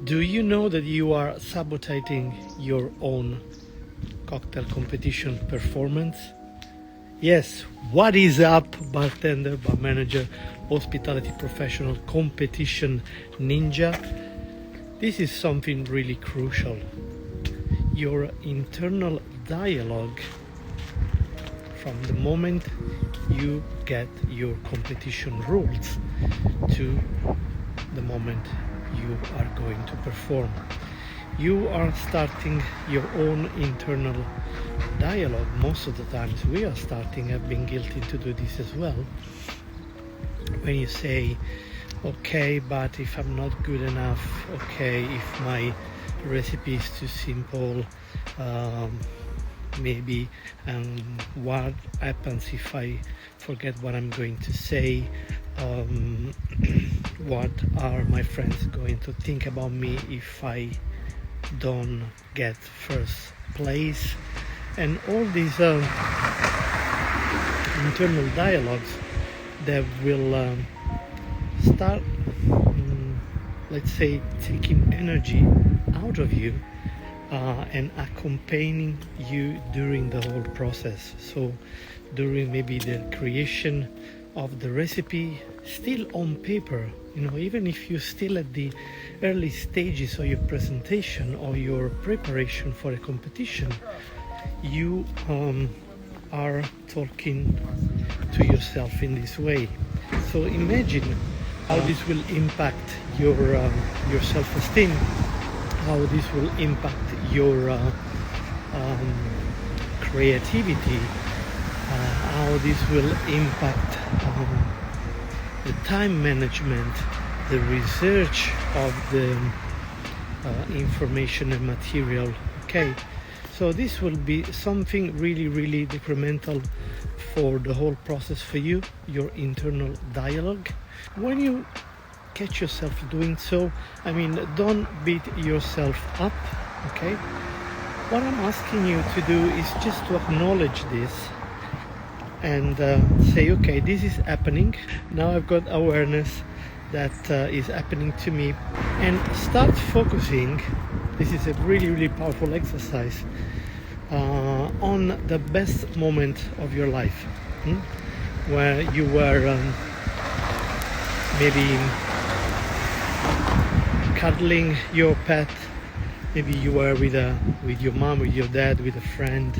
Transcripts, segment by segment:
Do you know that you are sabotaging your own cocktail competition performance? Yes, what is up, bartender, bar manager, hospitality professional, competition ninja? This is something really crucial. Your internal dialogue from the moment you get your competition rules to the moment you are going to perform. You are starting your own internal dialogue. Most of the times we are starting, I've been guilty to do this as well. When you say, okay, but if I'm not good enough, okay, if my recipe is too simple, maybe, what happens if I forget what I'm going to say, what are my friends going to think about me if I don't get first place, and all these internal dialogues that will start, let's say, taking energy out of you and accompanying you during the whole process. So during maybe the creation of the recipe, still on paper, even if you're still at the early stages of your presentation or your preparation for a competition, you are talking to yourself in this way. So imagine how this will impact your self-esteem, how this will impact your creativity, how this will impact the time management, the research of the information and material. Okay, so this will be something really detrimental for the whole process for you, your internal dialogue. When you catch yourself doing so, don't beat yourself up, okay? What I'm asking you to do is just to acknowledge this and say, okay, this is happening. Now I've got awareness that is happening to me, and start focusing. This is a really powerful exercise on the best moment of your life, where you were maybe cuddling your pet, maybe you were with your mom, with your dad, with a friend,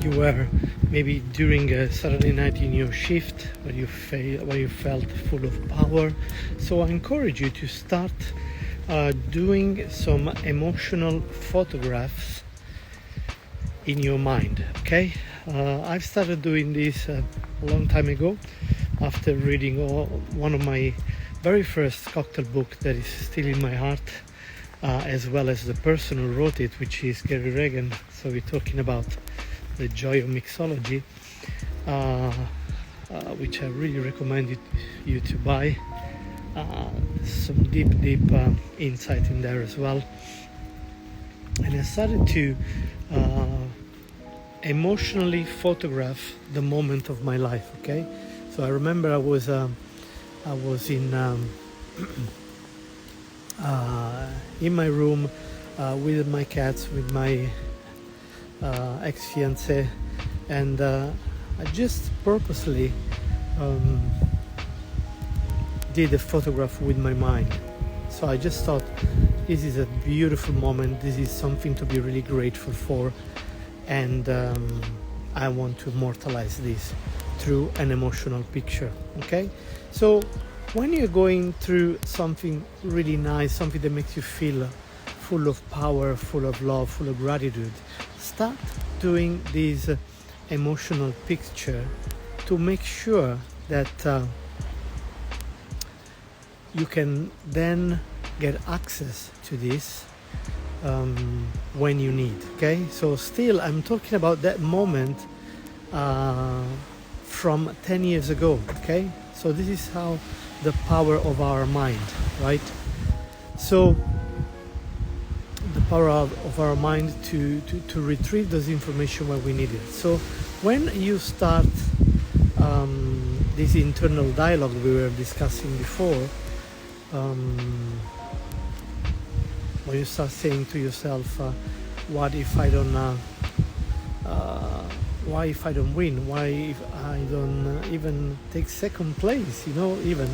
you were maybe during a Saturday night in your shift where you felt full of power. So I encourage you to start doing some emotional photographs in your mind, okay? I've started doing this a long time ago after reading one of my very first cocktail book that is still in my heart, as well as the person who wrote it, which is Gary Regan. So we're talking about the joy of mixology, which I really recommend you to buy. Some deep insight in there as well. And I started to emotionally photograph the moment of my life, okay? So I remember I was in in my room with my cats, with my ex-fiancée, and I just purposely did a photograph with my mind. So I just thought, this is a beautiful moment, this is something to be really grateful for, and I want to immortalize this through an emotional picture, okay? So when you're going through something really nice, something that makes you feel full of power, full of love, full of gratitude, start doing this emotional picture to make sure that you can then get access to this when you need, okay? So still, I'm talking about that moment from 10 years ago, okay? So this is how the power of our mind, right? So the power of our mind to retrieve those information when we need it. So when you start this internal dialogue we were discussing before, um, when you start saying to yourself, what if I don't why if I don't win, why if I don't even take second place, even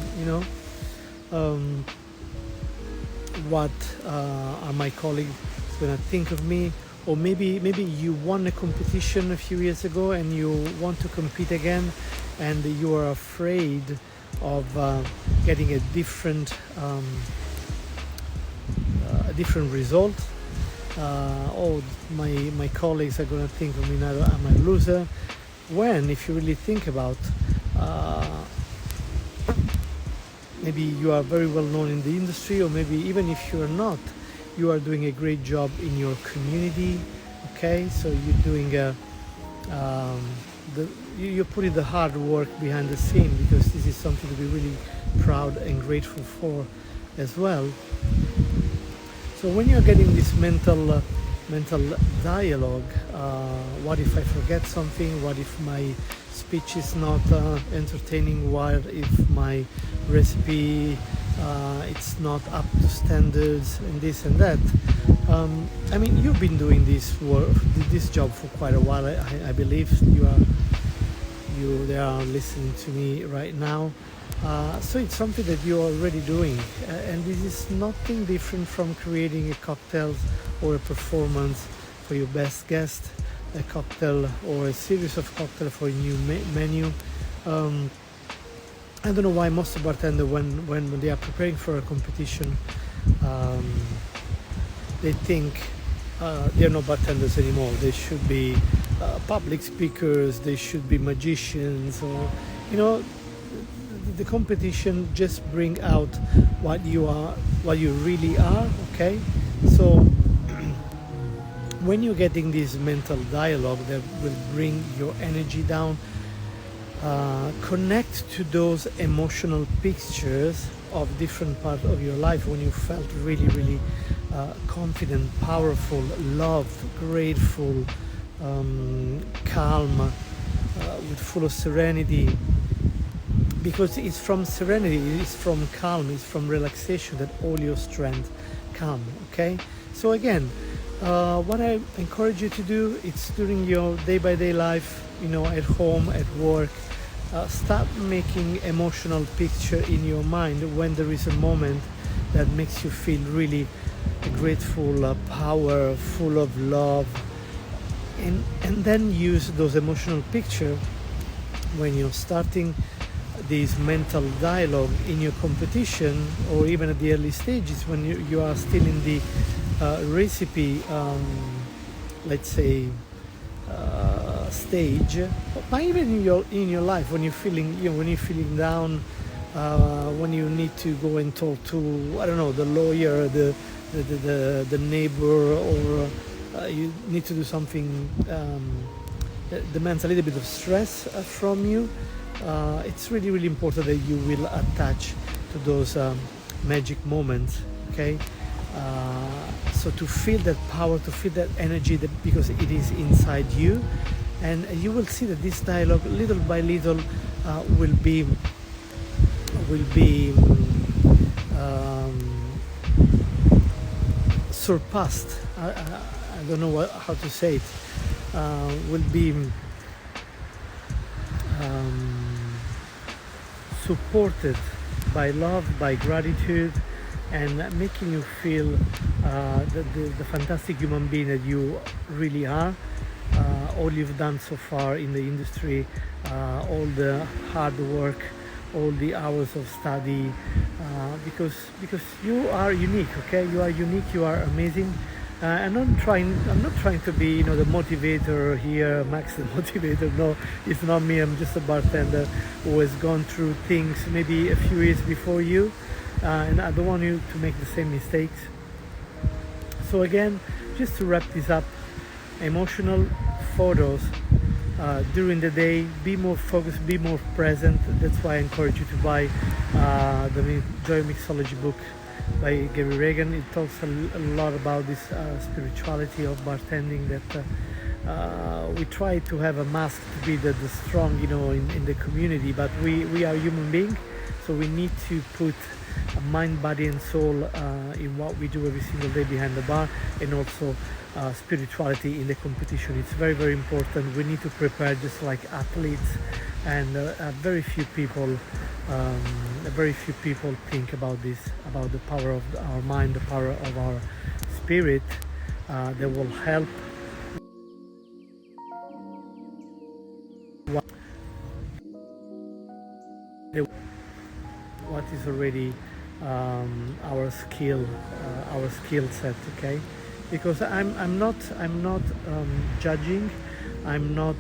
um, what are my colleagues going to think of me? Or maybe you won a competition a few years ago and you want to compete again, and you are afraid of getting a different result. Oh, my colleagues are going to think of me now I'm a loser. When, if you really think about, maybe you are very well known in the industry, or maybe even if you're not, you are doing a great job in your community. Okay, so you're doing you're putting the hard work behind the scene, because this is something to be really proud and grateful for as well. So when you're getting this mental dialogue, what if I forget something? What if my speech is not entertaining? What if my recipe it's not up to standards, and this and that? I mean, you've been doing this job for quite a while. I believe they are listening to me right now. So it's something that you're already doing, and this is nothing different from creating a cocktail or a performance for your best guest, a cocktail or a series of cocktails for a new menu. I don't know why most of bartenders, when they are preparing for a competition, they think they're not bartenders anymore. They should be public speakers, they should be magicians, or the competition just bring out what you really are. Okay, so when you're getting this mental dialogue that will bring your energy down, connect to those emotional pictures of different parts of your life when you felt really confident, powerful, loved, grateful, calm, with full of serenity. Because it's from serenity, it's from calm, it's from relaxation that all your strength come. Okay, so again, what I encourage you to do, it's during your day-by-day life, at home, at work, start making emotional picture in your mind when there is a moment that makes you feel really grateful, power, full of love, and then use those emotional picture when you're starting this mental dialogue in your competition, or even at the early stages when you are still in the recipe, let's say, stage, but even in your life when you're feeling down, when you need to go and talk to, I don't know, the lawyer, the neighbor, or you need to do something that demands a little bit of stress from you. It's really important that you will attach to those magic moments. Okay, so to feel that power, to feel that energy, because it is inside you, and you will see that this dialogue, little by little, will be surpassed. I don't know how to say it. Will be supported by love, by gratitude, and making you feel the fantastic human being that you really are. All you've done so far in the industry, all the hard work, all the hours of study, because you are unique. Okay, you are unique, you are amazing. I'm not trying to be the motivator here, Max the motivator. No, it's not me. I'm just a bartender who has gone through things maybe a few years before you, and I don't want you to make the same mistakes. So again, just to wrap this up, emotional photos during the day, be more focused, be more present. That's why I encourage you to buy the Joy Mixology book by Gary Reagan. It talks a lot about this spirituality of bartending, that we try to have a mask to be the strong in the community, but we are human beings, so we need to put mind, body and soul in what we do every single day behind the bar, and also spirituality in the competition. It's very, very important. We need to prepare just like athletes, and very few people think about this, about the power of our mind, the power of our spirit that will help what is already our skill set. Okay, because I'm not judging, I'm not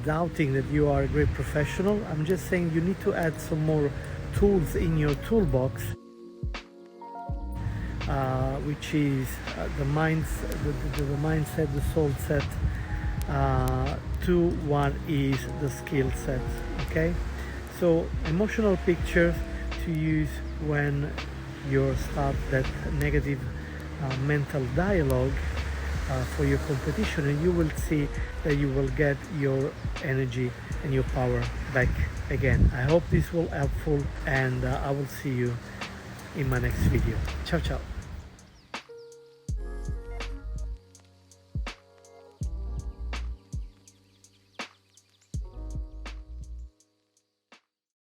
doubting that you are a great professional. I'm just saying you need to add some more tools in your toolbox, which is the mindset, the soul set, to what is the skill set. Okay, so emotional pictures to use when you start that negative mental dialogue for your competition, and you will see that you will get your energy and your power back again. I hope this will helpful, and I will see you in my next video. Ciao ciao.